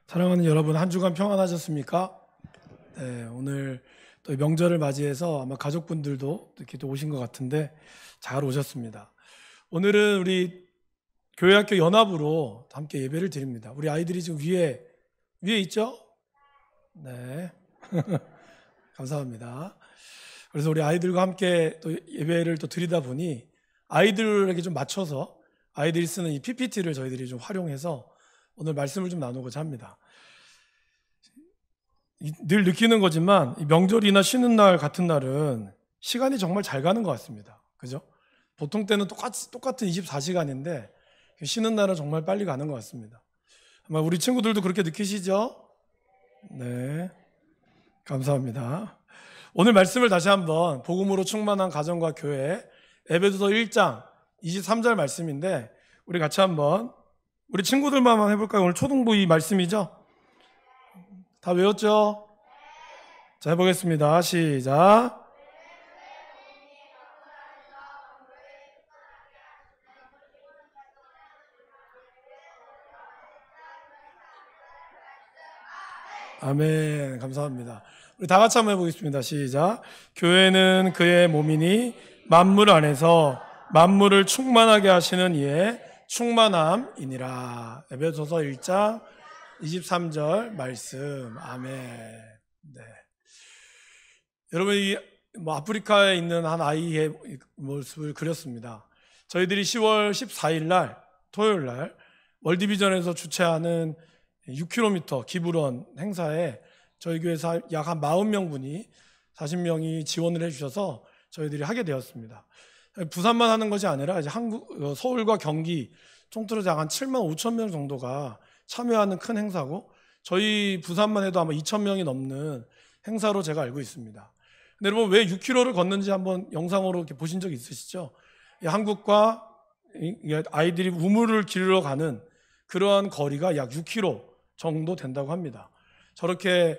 사랑하는 여러분, 한 주간 평안하셨습니까? 네, 오늘 또 명절을 맞이해서 아마 가족분들도 이렇게 또 오신 것 같은데 잘 오셨습니다. 오늘은 우리 교회학교 연합으로 함께 예배를 드립니다. 우리 아이들이 지금 위에 있죠? 네. 감사합니다. 그래서 우리 아이들과 함께 또 예배를 또 드리다 보니 아이들에게 좀 맞춰서 아이들이 쓰는 이 PPT를 저희들이 좀 활용해서 오늘 말씀을 좀 나누고자 합니다. 늘 느끼는 거지만 명절이나 쉬는 날 같은 날은 시간이 정말 잘 가는 것 같습니다. 그죠? 보통 때는 똑같은 24시간인데 쉬는 날은 정말 빨리 가는 것 같습니다. 아마 우리 친구들도 그렇게 느끼시죠? 네, 감사합니다. 오늘 말씀을 다시 한번 복음으로 충만한 가정과 교회 에베소서 1장 23절 말씀인데 우리 같이 한번 우리 친구들만 한번 해볼까요? 오늘 초등부 이 말씀이죠? 다 외웠죠? 자, 해보겠습니다. 시작. 아멘. 감사합니다. 우리 다 같이 한번 해보겠습니다. 시작. 교회는 그의 몸이니 만물 안에서 만물을 충만하게 하시는 이의 충만함이니라. 에베소서 1장 23절 말씀. 아멘. 네. 여러분, 아프리카에 있는 한 아이의 모습을 그렸습니다. 저희들이 10월 14일 날 토요일 날 월드비전에서 주최하는 6km 기부런 행사에 저희 교회에서 약 한 40명분이 40명이 지원을 해주셔서 저희들이 하게 되었습니다. 부산만 하는 것이 아니라 이제 서울과 경기 통틀어서 약 한 7만 5천 명 정도가 참여하는 큰 행사고 저희 부산만 해도 아마 2천 명이 넘는 행사로 제가 알고 있습니다. 근데 여러분 왜 6km를 걷는지 한번 영상으로 이렇게 보신 적 있으시죠? 한국과 아이들이 우물을 기르러 가는 그러한 거리가 약 6km 정도 된다고 합니다. 저렇게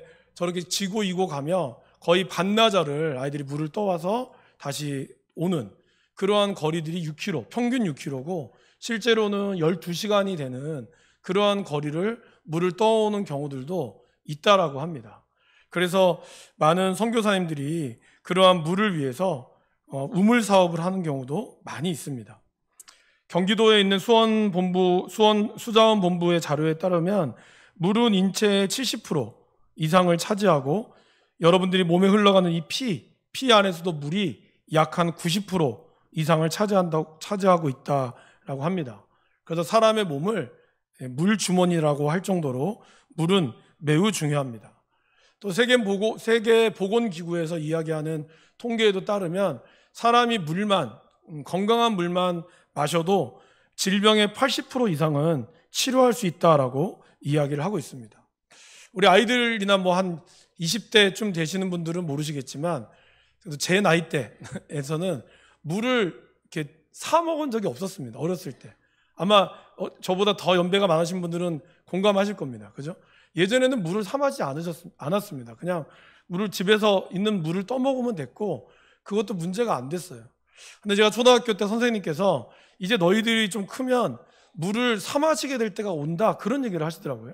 지고 이고 가며 거의 반나절을 아이들이 물을 떠와서 다시 오는 그러한 거리들이 6km, 평균 6km고 실제로는 12시간이 되는 그러한 거리를 물을 떠오는 경우들도 있다라고 합니다. 그래서 많은 선교사님들이 그러한 물을 위해서 우물 사업을 하는 경우도 많이 있습니다. 경기도에 있는 수자원본부의 자료에 따르면 물은 인체의 70% 이상을 차지하고 여러분들이 몸에 흘러가는 이 피 안에서도 물이 약 한 90% 이상을 차지하고 있다라고 합니다. 그래서 사람의 몸을 물주머니라고 할 정도로 물은 매우 중요합니다. 또 세계보건기구에서 이야기하는 통계에도 따르면 사람이 건강한 물만 마셔도 질병의 80% 이상은 치료할 수 있다라고 이야기를 하고 있습니다. 우리 아이들이나 한 20대쯤 되시는 분들은 모르시겠지만 그래도 제 나이대에서는 물을 이렇게 사 먹은 적이 없었습니다. 어렸을 때. 아마 저보다 더 연배가 많으신 분들은 공감하실 겁니다. 그죠? 예전에는 물을 사 마시지 않았습니다. 그냥 집에서 있는 물을 떠먹으면 됐고 그것도 문제가 안 됐어요. 근데 제가 초등학교 때 선생님께서 이제 너희들이 좀 크면 물을 사 마시게 될 때가 온다 그런 얘기를 하시더라고요.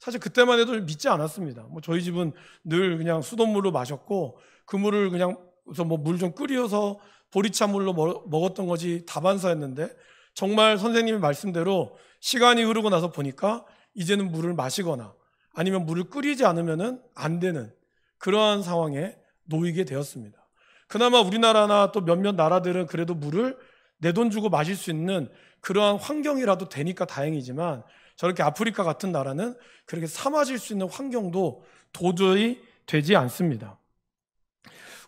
사실 그때만 해도 믿지 않았습니다. 저희 집은 늘 그냥 수돗물로 마셨고 그 물을 그냥 물 좀 끓여서 보리차물로 먹었던 거지 다반사였는데 정말 선생님의 말씀대로 시간이 흐르고 나서 보니까 이제는 물을 마시거나 아니면 물을 끓이지 않으면 안 되는 그러한 상황에 놓이게 되었습니다. 그나마 우리나라나 또 몇몇 나라들은 그래도 물을 내 돈 주고 마실 수 있는 그러한 환경이라도 되니까 다행이지만 저렇게 아프리카 같은 나라는 그렇게 사 마실 수 있는 환경도 도저히 되지 않습니다.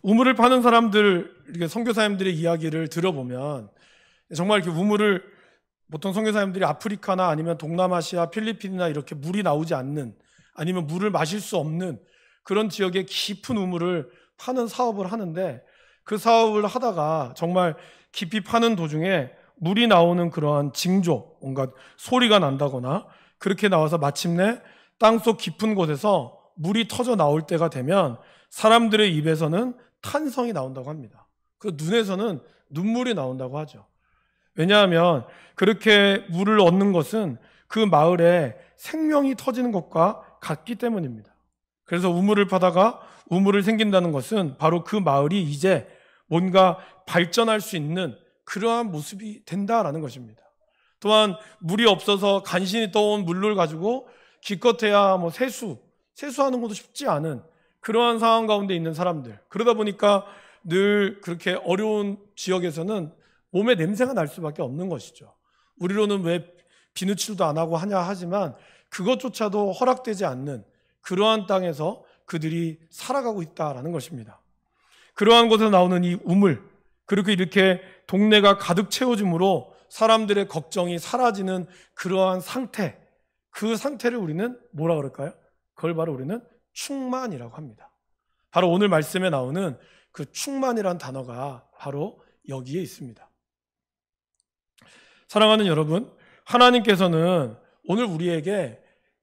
우물을 파는 사람들, 선교사님들의 이야기를 들어보면 정말 이렇게 우물을 보통 선교사님들이 아프리카나 아니면 동남아시아, 필리핀이나 이렇게 물이 나오지 않는 아니면 물을 마실 수 없는 그런 지역에 깊은 우물을 파는 사업을 하는데 그 사업을 하다가 정말 깊이 파는 도중에 물이 나오는 그러한 징조, 뭔가 소리가 난다거나 그렇게 나와서 마침내 땅속 깊은 곳에서 물이 터져 나올 때가 되면 사람들의 입에서는 탄성이 나온다고 합니다. 그 눈에서는 눈물이 나온다고 하죠. 왜냐하면 그렇게 물을 얻는 것은 그 마을에 생명이 터지는 것과 같기 때문입니다. 그래서 우물을 파다가 우물을 생긴다는 것은 바로 그 마을이 이제 뭔가 발전할 수 있는 그러한 모습이 된다라는 것입니다. 또한 물이 없어서 간신히 떠온 물을 가지고 기껏해야 세수하는 것도 쉽지 않은 그러한 상황 가운데 있는 사람들. 그러다 보니까 늘 그렇게 어려운 지역에서는 몸에 냄새가 날 수밖에 없는 것이죠. 우리로는 왜 비누칠도 안 하고 하냐 하지만 그것조차도 허락되지 않는 그러한 땅에서 그들이 살아가고 있다라는 것입니다. 그러한 곳에서 나오는 이 우물, 그리고 이렇게 동네가 가득 채워짐으로 사람들의 걱정이 사라지는 그러한 상태, 그 상태를 우리는 뭐라 그럴까요? 그걸 바로 우리는 충만이라고 합니다. 바로 오늘 말씀에 나오는 그 충만이란 단어가 바로 여기에 있습니다. 사랑하는 여러분, 하나님께서는 오늘 우리에게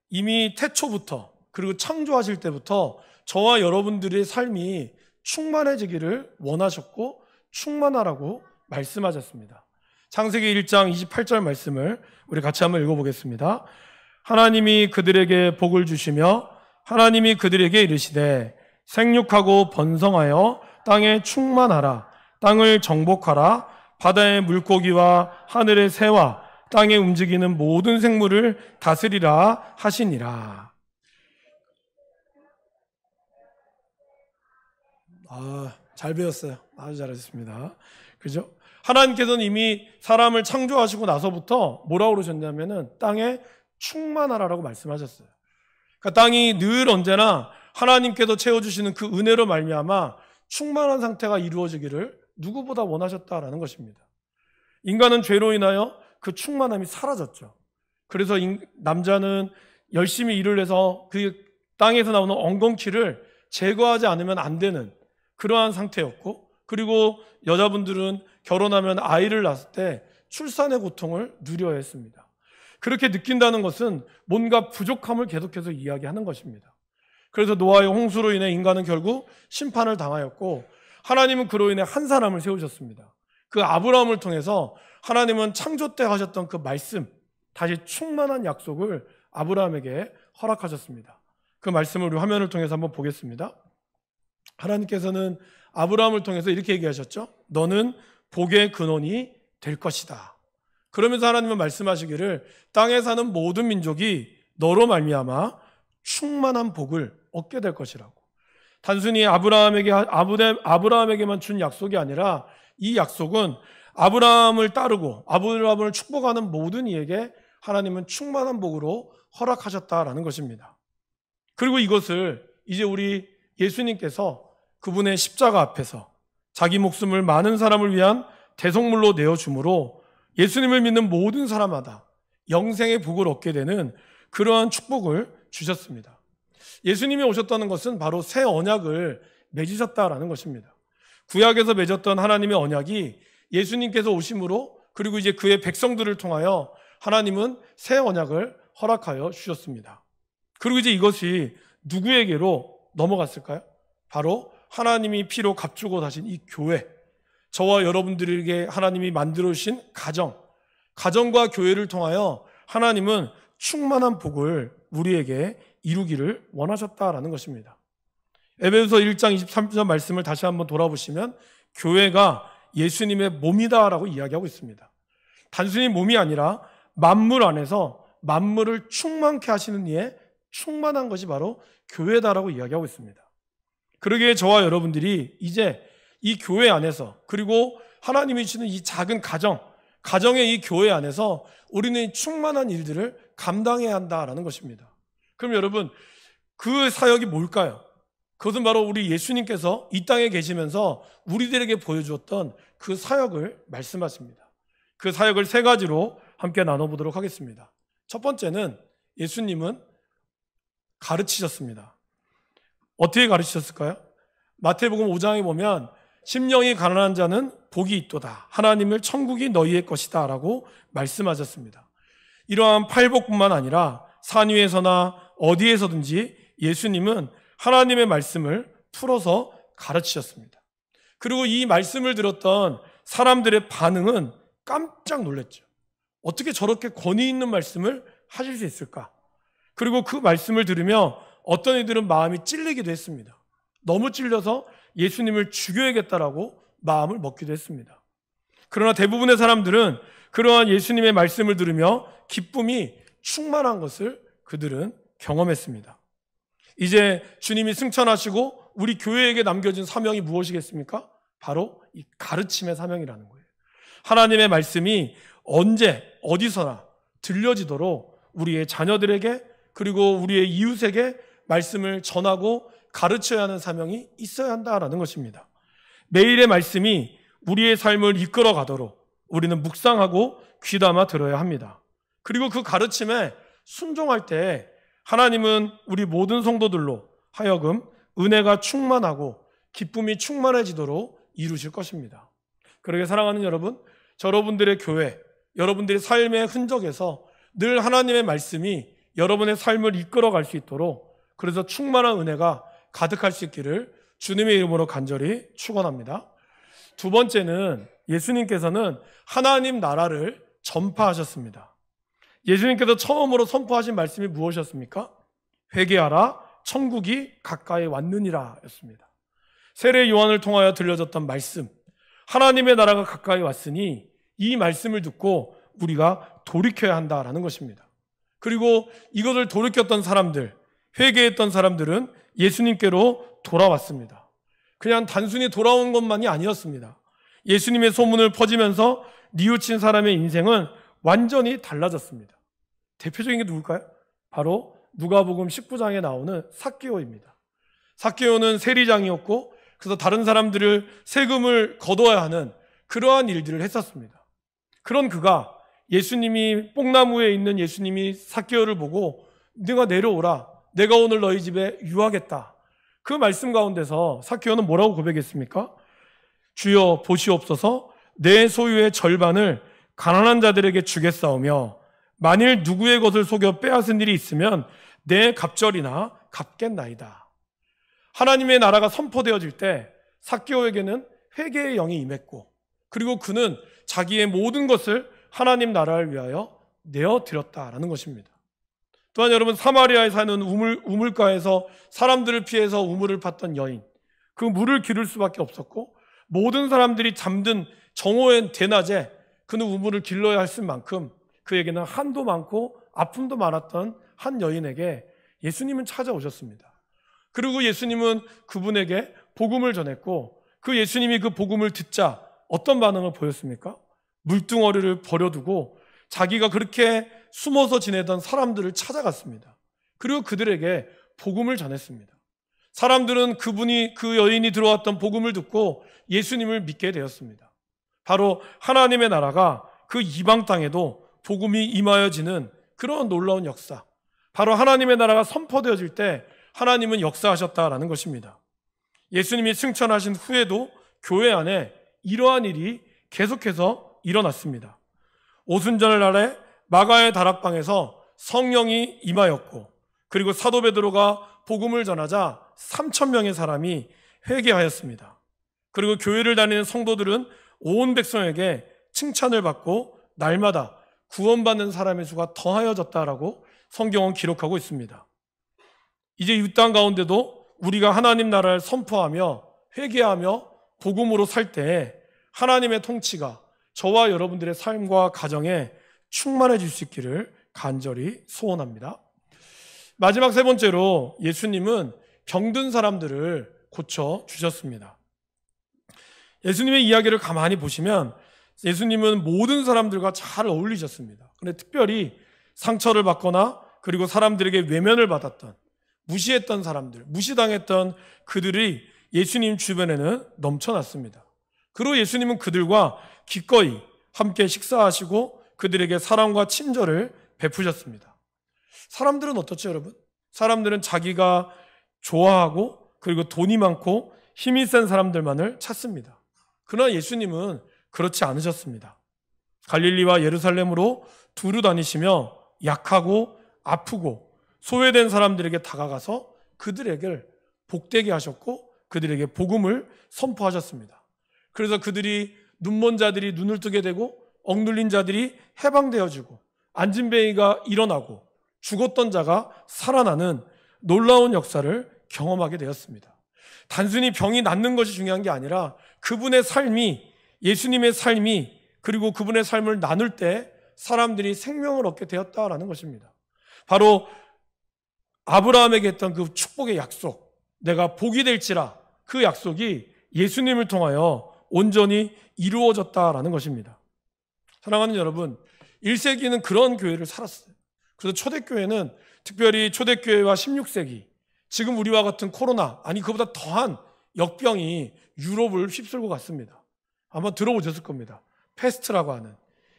이미 태초부터 그리고 창조하실 때부터 저와 여러분들의 삶이 충만해지기를 원하셨고 충만하라고 말씀하셨습니다. 창세기 1장 28절 말씀을 우리 같이 한번 읽어보겠습니다. 하나님이 그들에게 복을 주시며 하나님이 그들에게 이르시되 생육하고 번성하여 땅에 충만하라. 땅을 정복하라. 바다의 물고기와 하늘의 새와 땅에 움직이는 모든 생물을 다스리라 하시니라. 잘 배웠어요. 아주 잘하셨습니다. 그죠? 하나님께서는 이미 사람을 창조하시고 나서부터 뭐라고 그러셨냐면은 땅에 충만하라라고 말씀하셨어요. 그러니까 땅이 늘 언제나 하나님께서 채워주시는 그 은혜로 말미암아 충만한 상태가 이루어지기를 누구보다 원하셨다라는 것입니다. 인간은 죄로 인하여 그 충만함이 사라졌죠. 그래서 남자는 열심히 일을 해서 그 땅에서 나오는 엉겅퀴를 제거하지 않으면 안 되는 그러한 상태였고, 그리고 여자분들은 결혼하면 아이를 낳았을 때 출산의 고통을 누려야 했습니다. 그렇게 느낀다는 것은 뭔가 부족함을 계속해서 이야기하는 것입니다. 그래서 노아의 홍수로 인해 인간은 결국 심판을 당하였고, 하나님은 그로 인해 한 사람을 세우셨습니다. 그 아브라함을 통해서 하나님은 창조 때 하셨던 그 말씀, 다시 충만한 약속을 아브라함에게 허락하셨습니다. 그 말씀을 우리 화면을 통해서 한번 보겠습니다. 하나님께서는 아브라함을 통해서 이렇게 얘기하셨죠. 너는 복의 근원이 될 것이다. 그러면서 하나님은 말씀하시기를 땅에 사는 모든 민족이 너로 말미암아 충만한 복을 얻게 될 것이라고. 단순히 아브라함에게만 준 약속이 아니라 이 약속은 아브라함을 따르고 아브라함을 축복하는 모든 이에게 하나님은 충만한 복으로 허락하셨다라는 것입니다. 그리고 이것을 이제 우리 예수님께서 그분의 십자가 앞에서 자기 목숨을 많은 사람을 위한 대속물로 내어주므로 예수님을 믿는 모든 사람마다 영생의 복을 얻게 되는 그러한 축복을 주셨습니다. 예수님이 오셨다는 것은 바로 새 언약을 맺으셨다라는 것입니다. 구약에서 맺었던 하나님의 언약이 예수님께서 오심으로, 그리고 이제 그의 백성들을 통하여 하나님은 새 언약을 허락하여 주셨습니다. 그리고 이제 이것이 누구에게로 넘어갔을까요? 바로 하나님이 피로 값주고 다신 이 교회, 저와 여러분들에게 하나님이 만들어 주신 가정과 교회를 통하여 하나님은 충만한 복을 우리에게 이루기를 원하셨다라는 것입니다. 에베소서 1장 23절 말씀을 다시 한번 돌아보시면 교회가 예수님의 몸이다라고 이야기하고 있습니다. 단순히 몸이 아니라 만물 안에서 만물을 충만케 하시는 이의 충만한 것이 바로 교회다라고 이야기하고 있습니다. 그러기에 저와 여러분들이 이제 이 교회 안에서, 그리고 하나님이 주시는 이 작은 가정의 이 교회 안에서 우리는 충만한 일들을 감당해야 한다라는 것입니다. 그럼 여러분, 그 사역이 뭘까요? 그것은 바로 우리 예수님께서 이 땅에 계시면서 우리들에게 보여주었던 그 사역을 말씀하십니다. 그 사역을 세 가지로 함께 나눠보도록 하겠습니다. 첫 번째는 예수님은 가르치셨습니다. 어떻게 가르치셨을까요? 마태복음 5장에 보면 심령이 가난한 자는 복이 있도다. 하나님을 천국이 너희의 것이다 라고 말씀하셨습니다. 이러한 팔복뿐만 아니라 산 위에서나 어디에서든지 예수님은 하나님의 말씀을 풀어서 가르치셨습니다. 그리고 이 말씀을 들었던 사람들의 반응은 깜짝 놀랐죠. 어떻게 저렇게 권위 있는 말씀을 하실 수 있을까? 그리고 그 말씀을 들으며 어떤 이들은 마음이 찔리기도 했습니다. 너무 찔려서 예수님을 죽여야겠다라고 마음을 먹기도 했습니다. 그러나 대부분의 사람들은 그러한 예수님의 말씀을 들으며 기쁨이 충만한 것을 그들은 경험했습니다. 이제 주님이 승천하시고 우리 교회에게 남겨진 사명이 무엇이겠습니까? 바로 이 가르침의 사명이라는 거예요. 하나님의 말씀이 언제 어디서나 들려지도록 우리의 자녀들에게 그리고 우리의 이웃에게 말씀을 전하고 가르쳐야 하는 사명이 있어야 한다라는 것입니다. 매일의 말씀이 우리의 삶을 이끌어 가도록 우리는 묵상하고 귀담아 들어야 합니다. 그리고 그 가르침에 순종할 때 하나님은 우리 모든 성도들로 하여금 은혜가 충만하고 기쁨이 충만해지도록 이루실 것입니다. 그러게 사랑하는 여러분, 여러분들의 교회, 여러분들의 삶의 흔적에서 늘 하나님의 말씀이 여러분의 삶을 이끌어갈 수 있도록 그래서 충만한 은혜가 가득할 수 있기를 주님의 이름으로 간절히 축원합니다. 두 번째는 예수님께서는 하나님 나라를 전파하셨습니다. 예수님께서 처음으로 선포하신 말씀이 무엇이었습니까? 회개하라, 천국이 가까이 왔느니라 였습니다. 세례 요한을 통하여 들려졌던 말씀, 하나님의 나라가 가까이 왔으니 이 말씀을 듣고 우리가 돌이켜야 한다라는 것입니다. 그리고 이것을 돌이켰던 사람들, 회개했던 사람들은 예수님께로 돌아왔습니다. 그냥 단순히 돌아온 것만이 아니었습니다. 예수님의 소문을 퍼지면서 뉘우친 사람의 인생은 완전히 달라졌습니다. 대표적인 게 누굴까요? 바로 누가복음 19장에 나오는 삭개오입니다. 삭개오는 세리장이었고 그래서 다른 사람들을 세금을 거둬야 하는 그러한 일들을 했었습니다. 그런 그가 예수님이 뽕나무에 있는 예수님이 삭개오를 보고 네가 내려오라, 내가 오늘 너희 집에 유하겠다. 그 말씀 가운데서 삭개오는 뭐라고 고백했습니까? 주여 보시옵소서, 내 소유의 절반을 가난한 자들에게 주겠사오며 만일 누구의 것을 속여 빼앗은 일이 있으면 내 갑절이나 갚겠나이다. 하나님의 나라가 선포되어질 때 삭개오에게는 회개의 영이 임했고 그리고 그는 자기의 모든 것을 하나님 나라를 위하여 내어드렸다라는 것입니다. 또한 여러분, 사마리아에 사는 우물가에서 사람들을 피해서 우물을 팠던 여인, 그 물을 기를 수밖에 없었고 모든 사람들이 잠든 정오의 대낮에 그는 우물을 길러야 했을 만큼 그에게는 한도 많고 아픔도 많았던 한 여인에게 예수님은 찾아오셨습니다. 그리고 예수님은 그분에게 복음을 전했고 그 예수님이 그 복음을 듣자 어떤 반응을 보였습니까? 물뚱어리를 버려두고 자기가 그렇게 숨어서 지내던 사람들을 찾아갔습니다. 그리고 그들에게 복음을 전했습니다. 사람들은 그 여인이 들어왔던 복음을 듣고 예수님을 믿게 되었습니다. 바로 하나님의 나라가 그 이방 땅에도 복음이 임하여지는 그런 놀라운 역사, 바로 하나님의 나라가 선포되어질 때 하나님은 역사하셨다라는 것입니다. 예수님이 승천하신 후에도 교회 안에 이러한 일이 계속해서 일어났습니다. 오순절 날에 마가의 다락방에서 성령이 임하였고 그리고 사도 베드로가 복음을 전하자 3,000명의 사람이 회개하였습니다. 그리고 교회를 다니는 성도들은 온 백성에게 칭찬을 받고 날마다 구원받는 사람의 수가 더하여졌다라고 성경은 기록하고 있습니다. 이제 이 땅 가운데도 우리가 하나님 나라를 선포하며 회개하며 복음으로 살 때 하나님의 통치가 저와 여러분들의 삶과 가정에 충만해질 수 있기를 간절히 소원합니다. 마지막 세 번째로 예수님은 병든 사람들을 고쳐주셨습니다. 예수님의 이야기를 가만히 보시면 예수님은 모든 사람들과 잘 어울리셨습니다. 그런데 특별히 상처를 받거나 그리고 사람들에게 외면을 받았던, 무시했던 사람들, 무시당했던 그들이 예수님 주변에는 넘쳐났습니다. 그리고 예수님은 그들과 기꺼이 함께 식사하시고 그들에게 사랑과 친절을 베푸셨습니다. 사람들은 어떻죠, 여러분? 사람들은 자기가 좋아하고 그리고 돈이 많고 힘이 센 사람들만을 찾습니다. 그러나 예수님은 그렇지 않으셨습니다. 갈릴리와 예루살렘으로 두루 다니시며 약하고 아프고 소외된 사람들에게 다가가서 그들에게 복되게 하셨고 그들에게 복음을 선포하셨습니다. 그래서 그들이 눈먼 자들이 눈을 뜨게 되고 억눌린 자들이 해방되어지고 앉은 뱅이가 일어나고 죽었던 자가 살아나는 놀라운 역사를 경험하게 되었습니다. 단순히 병이 낫는 것이 중요한 게 아니라 그분의 삶이, 예수님의 삶이, 그리고 그분의 삶을 나눌 때 사람들이 생명을 얻게 되었다라는 것입니다. 바로 아브라함에게 했던 그 축복의 약속, 내가 복이 될지라, 그 약속이 예수님을 통하여 온전히 이루어졌다라는 것입니다. 사랑하는 여러분, 1세기는 그런 교회를 살았어요. 그래서 초대교회는, 특별히 초대교회와 16세기, 지금 우리와 같은 코로나, 아니 그보다 더한 역병이 유럽을 휩쓸고 갔습니다. 아마 들어보셨을 겁니다. 패스트라고 하는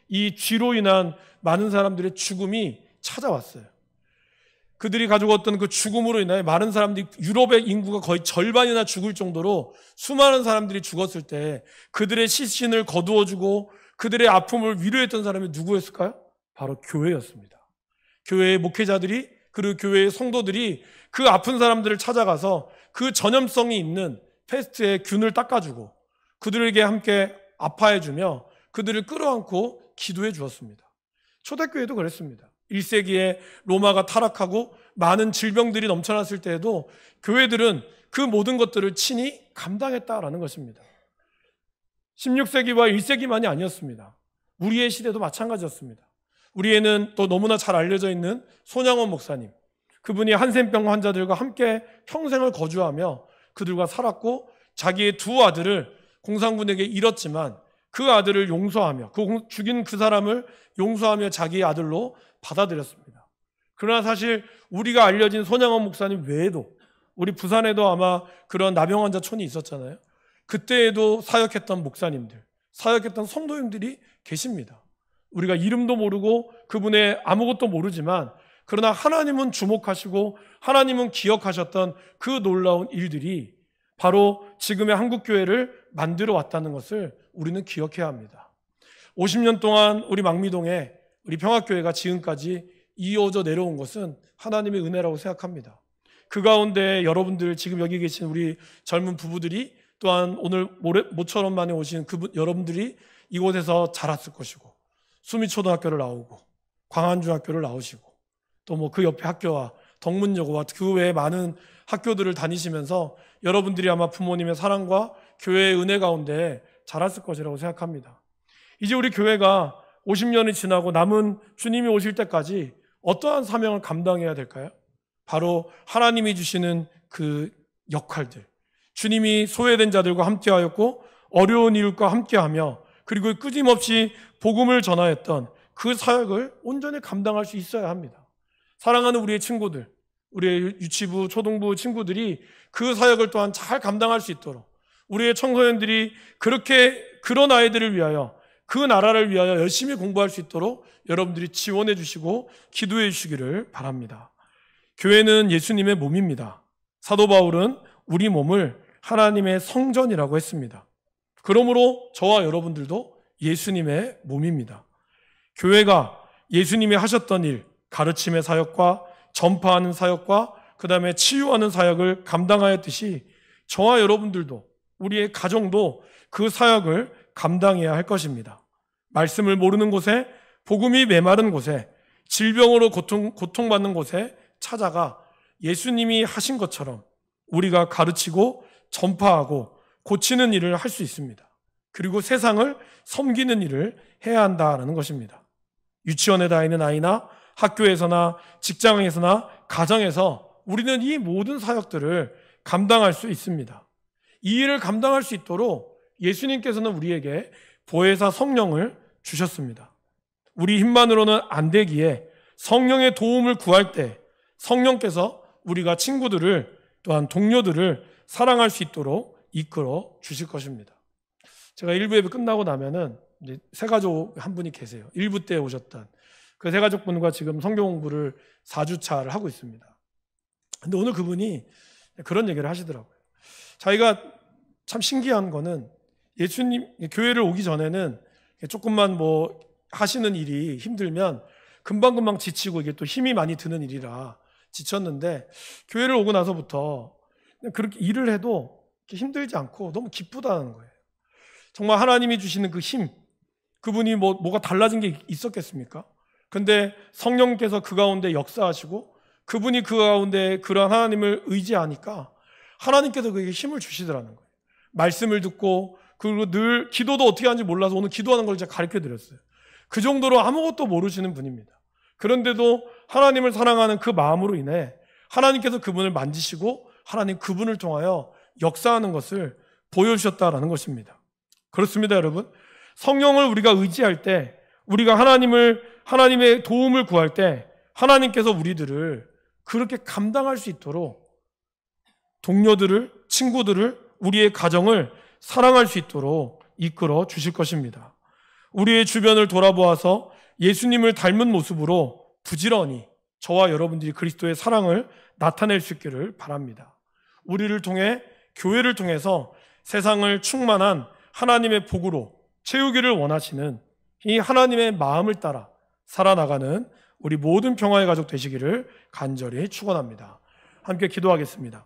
이 쥐로 인한 많은 사람들의 죽음이 찾아왔어요. 그들이 가지고 왔던 그 죽음으로 인하여 많은 사람들이, 유럽의 인구가 거의 절반이나 죽을 정도로 수많은 사람들이 죽었을 때 그들의 시신을 거두어주고 그들의 아픔을 위로했던 사람이 누구였을까요? 바로 교회였습니다. 교회의 목회자들이, 그리고 교회의 성도들이 그 아픈 사람들을 찾아가서 그 전염성이 있는 패스트의 균을 닦아주고 그들에게 함께 아파해주며 그들을 끌어안고 기도해 주었습니다. 초대교회도 그랬습니다. 1세기에 로마가 타락하고 많은 질병들이 넘쳐났을 때에도 교회들은 그 모든 것들을 친히 감당했다라는 것입니다. 16세기와 1세기만이 아니었습니다. 우리의 시대도 마찬가지였습니다. 우리에는 또 너무나 잘 알려져 있는 손양원 목사님, 그분이 한센병 환자들과 함께 평생을 거주하며 그들과 살았고 자기의 두 아들을 공산군에게 잃었지만 그 아들을 용서하며, 죽인 그 사람을 용서하며 자기의 아들로 받아들였습니다. 그러나 사실 우리가 알려진 손양원 목사님 외에도 우리 부산에도 아마 그런 나병 환자촌이 있었잖아요. 그때에도 사역했던 목사님들, 사역했던 성도님들이 계십니다. 우리가 이름도 모르고 그분의 아무것도 모르지만 그러나 하나님은 주목하시고 하나님은 기억하셨던 그 놀라운 일들이 바로 지금의 한국교회를 만들어 왔다는 것을 우리는 기억해야 합니다. 50년 동안 우리 망미동에 우리 평화교회가 지금까지 이어져 내려온 것은 하나님의 은혜라고 생각합니다. 그 가운데 여러분들, 지금 여기 계신 우리 젊은 부부들이, 또한 오늘 모처럼 만에 오신 여러분들이 이곳에서 자랐을 것이고, 수미초등학교를 나오고 광안중학교를 나오시고 또 뭐 그 옆에 학교와 덕문여고와 그 외에 많은 학교들을 다니시면서 여러분들이 아마 부모님의 사랑과 교회의 은혜 가운데 자랐을 것이라고 생각합니다. 이제 우리 교회가 50년이 지나고 남은 주님이 오실 때까지 어떠한 사명을 감당해야 될까요? 바로 하나님이 주시는 그 역할들, 주님이 소외된 자들과 함께하였고 어려운 이웃과 함께하며 그리고 끊임없이 복음을 전하였던 그 사역을 온전히 감당할 수 있어야 합니다. 사랑하는 우리의 친구들, 우리의 유치부, 초등부 친구들이 그 사역을 또한 잘 감당할 수 있도록 우리의 청소년들이 그렇게 그런 아이들을 위하여, 그 나라를 위하여 열심히 공부할 수 있도록 여러분들이 지원해 주시고 기도해 주시기를 바랍니다. 교회는 예수님의 몸입니다. 사도 바울은 우리 몸을 하나님의 성전이라고 했습니다. 그러므로 저와 여러분들도 예수님의 몸입니다. 교회가 예수님이 하셨던 일, 가르침의 사역과 전파하는 사역과 그 다음에 치유하는 사역을 감당하였듯이 저와 여러분들도, 우리의 가정도 그 사역을 감당해야 할 것입니다. 말씀을 모르는 곳에, 복음이 메마른 곳에, 질병으로 고통받는 곳에 찾아가 예수님이 하신 것처럼 우리가 가르치고 전파하고 고치는 일을 할 수 있습니다. 그리고 세상을 섬기는 일을 해야 한다는 것입니다. 유치원에 다니는 아이나 학교에서나 직장에서나 가정에서 우리는 이 모든 사역들을 감당할 수 있습니다. 이 일을 감당할 수 있도록 예수님께서는 우리에게 보혜사 성령을 주셨습니다. 우리 힘만으로는 안 되기에 성령의 도움을 구할 때 성령께서 우리가 친구들을, 또한 동료들을 사랑할 수 있도록 이끌어 주실 것입니다. 제가 1부 예배 끝나고 나면은 이제 새가족 한 분이 계세요. 1부 때 오셨던 그 새가족분과 지금 성경 공부를 4주차를 하고 있습니다. 근데 오늘 그분이 그런 얘기를 하시더라고요. 자기가 참 신기한 거는 예수님 교회를 오기 전에는 조금만 뭐 하시는 일이 힘들면 금방금방 지치고 이게 또 힘이 많이 드는 일이라 지쳤는데 교회를 오고 나서부터 그렇게 일을 해도 힘들지 않고 너무 기쁘다는 거예요. 정말 하나님이 주시는 그 힘, 그분이 뭐가 달라진 게 있었겠습니까? 근데 성령께서 그 가운데 역사하시고 그분이 그 가운데 그러한 하나님을 의지하니까 하나님께서 그에게 힘을 주시더라는 거예요. 말씀을 듣고, 그리고 늘 기도도 어떻게 하는지 몰라서 오늘 기도하는 걸 제가 가르쳐 드렸어요. 그 정도로 아무것도 모르시는 분입니다. 그런데도 하나님을 사랑하는 그 마음으로 인해 하나님께서 그분을 만지시고 하나님 그분을 통하여 역사하는 것을 보여주셨다라는 것입니다. 그렇습니다, 여러분. 성령을 우리가 의지할 때, 우리가 하나님의 도움을 구할 때 하나님께서 우리들을 그렇게 감당할 수 있도록 동료들을, 친구들을, 우리의 가정을 사랑할 수 있도록 이끌어 주실 것입니다. 우리의 주변을 돌아보아서 예수님을 닮은 모습으로 부지런히 저와 여러분들이 그리스도의 사랑을 나타낼 수 있기를 바랍니다. 우리를 통해, 교회를 통해서 세상을 충만한 하나님의 복으로 채우기를 원하시는 이 하나님의 마음을 따라 살아나가는 우리 모든 평화의 가족 되시기를 간절히 축원합니다. 함께 기도하겠습니다.